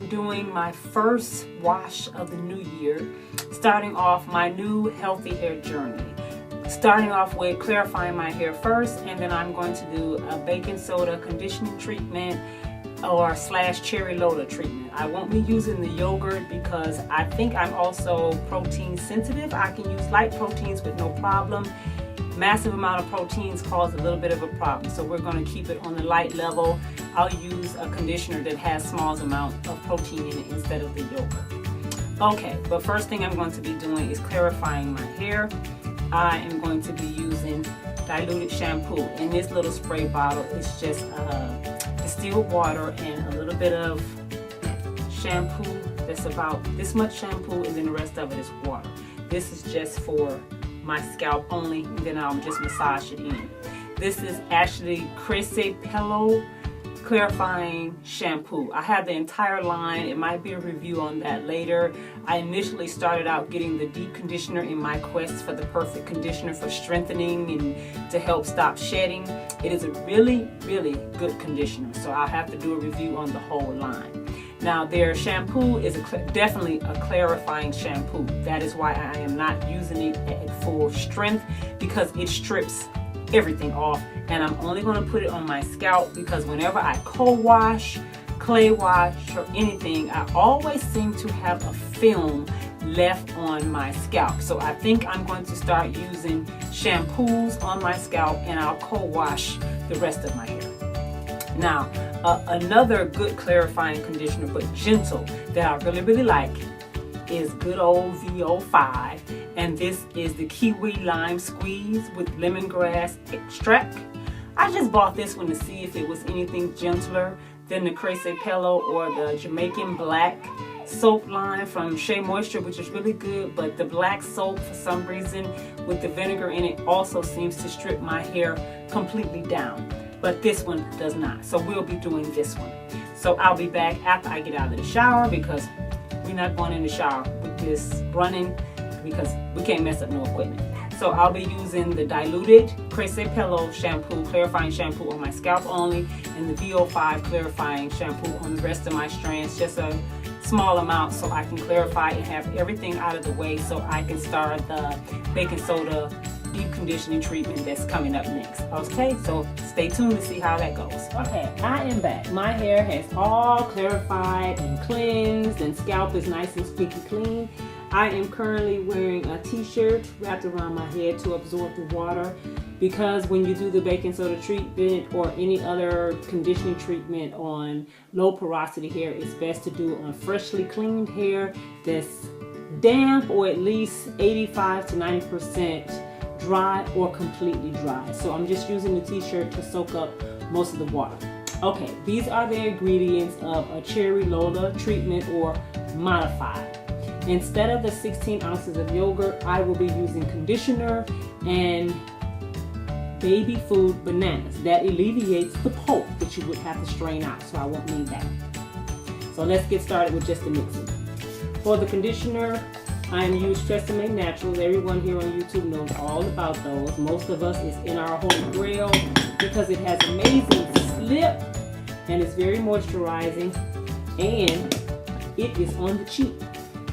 Doing my first wash of the new year, starting off my new healthy hair journey. Starting off with clarifying my hair first, and then I'm going to do a baking soda conditioning treatment or / cherry Lola treatment. I won't be using the yogurt because I think I'm also protein sensitive. I can use light proteins with no problem. Massive amount of proteins cause a little bit of a problem, so we're going to keep it on the light level. I'll use a conditioner that has small amount of protein in it instead of the yogurt. Okay, but first thing I'm going to be doing is clarifying my hair. I am going to be using diluted shampoo. In this little spray bottle, it's just distilled water and a little bit of shampoo. That's about this much shampoo, and then the rest of it is water. This is just for my scalp only, and then I'll just massage it in. This is actually Crese Pillow clarifying shampoo. I have the entire line. It might be a review on that later. I initially started out getting the deep conditioner in my quest for the perfect conditioner for strengthening and to help stop shedding. It is a really good conditioner, so I'll have to do a review on the whole line. Now, their shampoo is definitely a clarifying shampoo. That is why I am not using it at full strength, because it strips everything off, and I'm only going to put it on my scalp because whenever I co-wash, clay wash, or anything, I always seem to have a film left on my scalp. So I think I'm going to start using shampoos on my scalp, and I'll co-wash the rest of my hair. Now, another good clarifying conditioner, but gentle, that I really like is good old VO5, and this is the Kiwi Lime Squeeze with lemongrass extract. I just bought this one to see if it was anything gentler than the Crese Pillow or the Jamaican Black soap line from Shea Moisture, which is really good, but the black soap, for some reason, with the vinegar in it, also seems to strip my hair completely down. But this one does not. So we'll be doing this one. So I'll be back after I get out of the shower, because we're not going in the shower with this running, because we can't mess up no equipment. So I'll be using the diluted Crese Pillow shampoo, clarifying shampoo on my scalp only, and the VO5 clarifying shampoo on the rest of my strands, just a small amount so I can clarify and have everything out of the way so I can start the baking soda deep conditioning treatment that's coming up next. Okay, so stay tuned to see how that goes. Okay, I am back. My hair has all clarified and cleansed, and scalp is nice and squeaky clean. I am currently wearing a t-shirt wrapped around my head to absorb the water, because when you do the baking soda treatment or any other conditioning treatment on low porosity hair, it's best to do it on freshly cleaned hair that's damp or at least 85 to 90% dry or completely dry. So I'm just using the t-shirt to soak up most of the water. Okay, these are the ingredients of a Cherry Lola treatment or modified. Instead of the 16 ounces of yogurt, I will be using conditioner and baby food bananas. That alleviates the pulp that you would have to strain out, so I won't need that. So let's get started with just the mixing. For the conditioner, I am using Tresemme Naturals. Everyone here on YouTube knows all about those. Most of us is in our holy grail because it has amazing slip and it's very moisturizing, and it is on the cheap.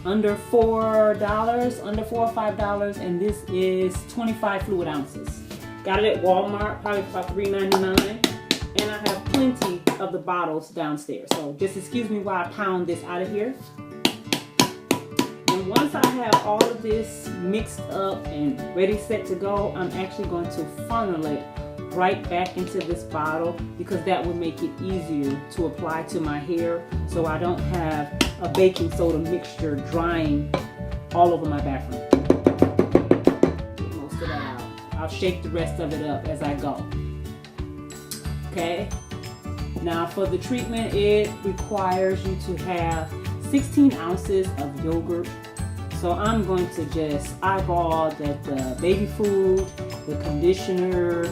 Under $4, under $4 or $5, and this is 25 fluid ounces. Got it at Walmart, probably about $3.99, and I have plenty of the bottles downstairs. So just excuse me while I pound this out of here. And once I have all of this mixed up and ready, set to go, I'm actually going to funnel it right back into this bottle, because that will make it easier to apply to my hair, so I don't have a baking soda mixture drying all over my bathroom. Get most of that out. I'll shake the rest of it up as I go. Okay, now for the treatment, it requires you to have 16 ounces of yogurt. So I'm going to just eyeball that the baby food, the conditioner,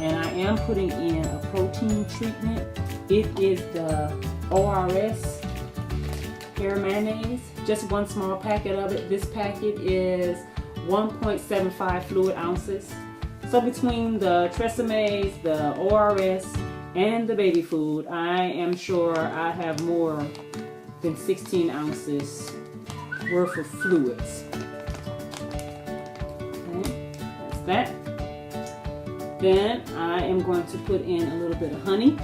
and I am putting in a protein treatment. It is the ORS hair mayonnaise, just one small packet of it. This packet is 1.75 fluid ounces. So between the Tresemme's, the ORS, and the baby food, I am sure I have more than 16 ounces worth of fluids. Okay, that's that. Then I am going to put in a little bit of honey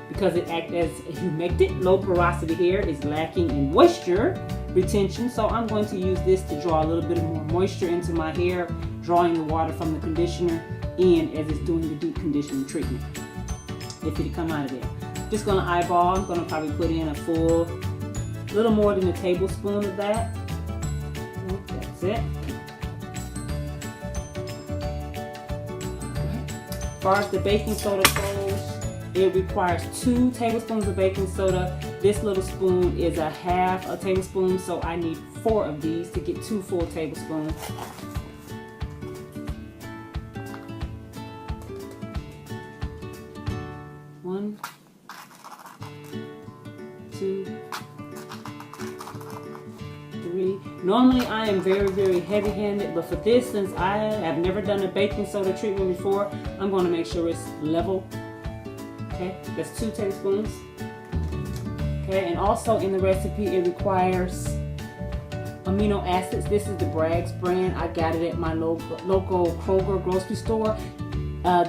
because it acts as a humectant. Low porosity hair is lacking in moisture retention, so I'm going to use this to draw a little bit more moisture into my hair, drawing the water from the conditioner in as it's doing the deep conditioning treatment. If it come out of there. Just gonna eyeball. I'm gonna probably put in a full, little more than a tablespoon of that. That's it. As far as the baking soda goes, it requires 2 tablespoons of baking soda. This little spoon is a half a tablespoon, so I need 4 of these to get 2 full tablespoons. One, 2, 3. Normally I am very heavy-handed, but for this, since I have never done a baking soda treatment before, I'm going to make sure it's level. Okay, that's 2 tablespoons. Okay, and also in the recipe it requires amino acids. This is the Bragg's brand. I got it at my local Kroger grocery store.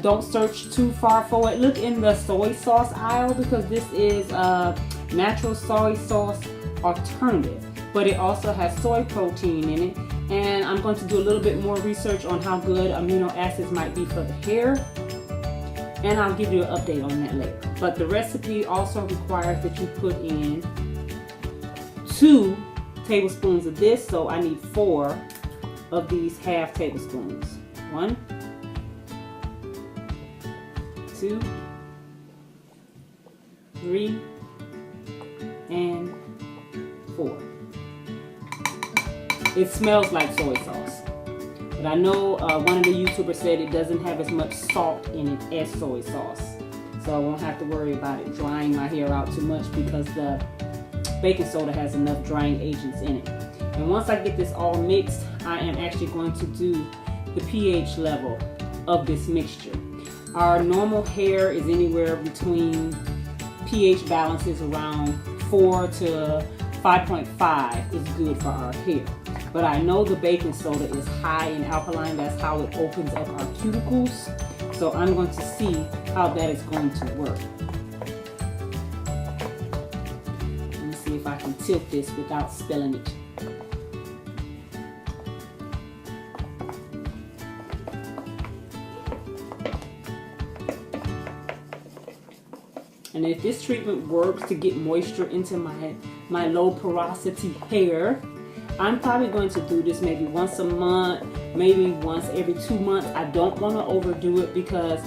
Don't search too far for it. Look in the soy sauce aisle because this is a natural soy sauce alternative, but it also has soy protein in it. And I'm going to do a little bit more research on how good amino acids might be for the hair, and I'll give you an update on that later. But the recipe also requires that you put in 2 tablespoons of this, so I need 4 of these half tablespoons. 1, 2, 3, and 4. It smells like soy sauce, but I know one of the YouTubers said it doesn't have as much salt in it as soy sauce, so I won't have to worry about it drying my hair out too much because the baking soda has enough drying agents in it. And once I get this all mixed, I am actually going to do the pH level of this mixture. Our normal hair is anywhere between pH balances around 4 to 5.5 is good for our hair. But I know the baking soda is high in alkaline. That's how it opens up our cuticles. So I'm going to see how that is going to work. Let me see if I can tilt this without spilling it. And if this treatment works to get moisture into my low porosity hair, I'm probably going to do this maybe once a month, maybe once every 2 months. I don't want to overdo it because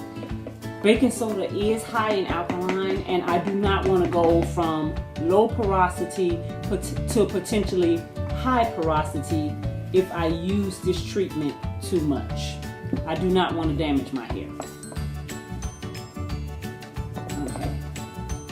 baking soda is high in alkaline, and I do not want to go from low porosity to potentially high porosity if I use this treatment too much. I do not want to damage my hair.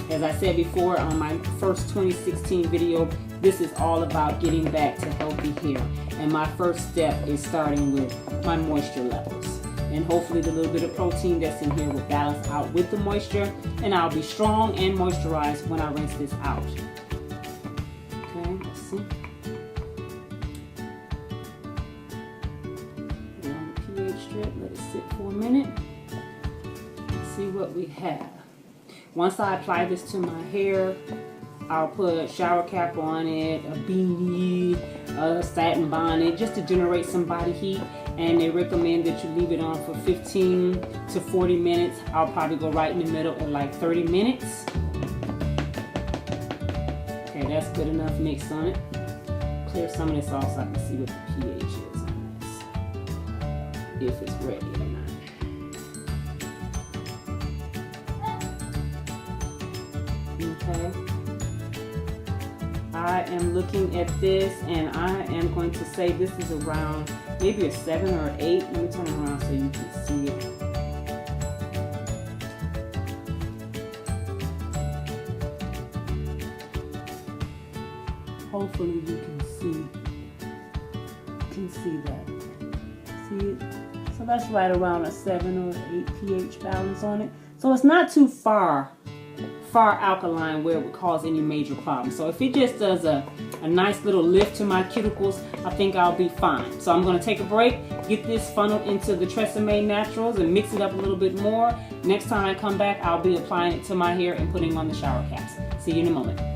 As I said before on my first 2016 video, this is all about getting back to healthy hair. And my first step is starting with my moisture levels. And hopefully the little bit of protein that's in here will balance out with the moisture, and I'll be strong and moisturized when I rinse this out. Okay, let's see. Put it on the pH strip, let it sit for a minute. Let's see what we have. Once I apply this to my hair, I'll put a shower cap on it, a beanie, a satin bonnet, just to generate some body heat. And they recommend that you leave it on for 15 to 40 minutes. I'll probably go right in the middle at like 30 minutes. Okay, that's good enough mix on it. Clear some of this off so I can see what the pH is on this, if it's ready or not. Okay, I am looking at this and I am going to say this is around maybe a 7 or 8. Let me turn it around so you can see it. Hopefully you can see that. See it? So that's right around a 7 or 8 pH balance on it. So it's not too far far alkaline where it would cause any major problems. So if it just does a nice little lift to my cuticles, I think I'll be fine. So I'm going to take a break, get this funneled into the Tresemme Naturals and mix it up a little bit more. Next time I come back, I'll be applying it to my hair and putting on the shower caps. See you in a moment.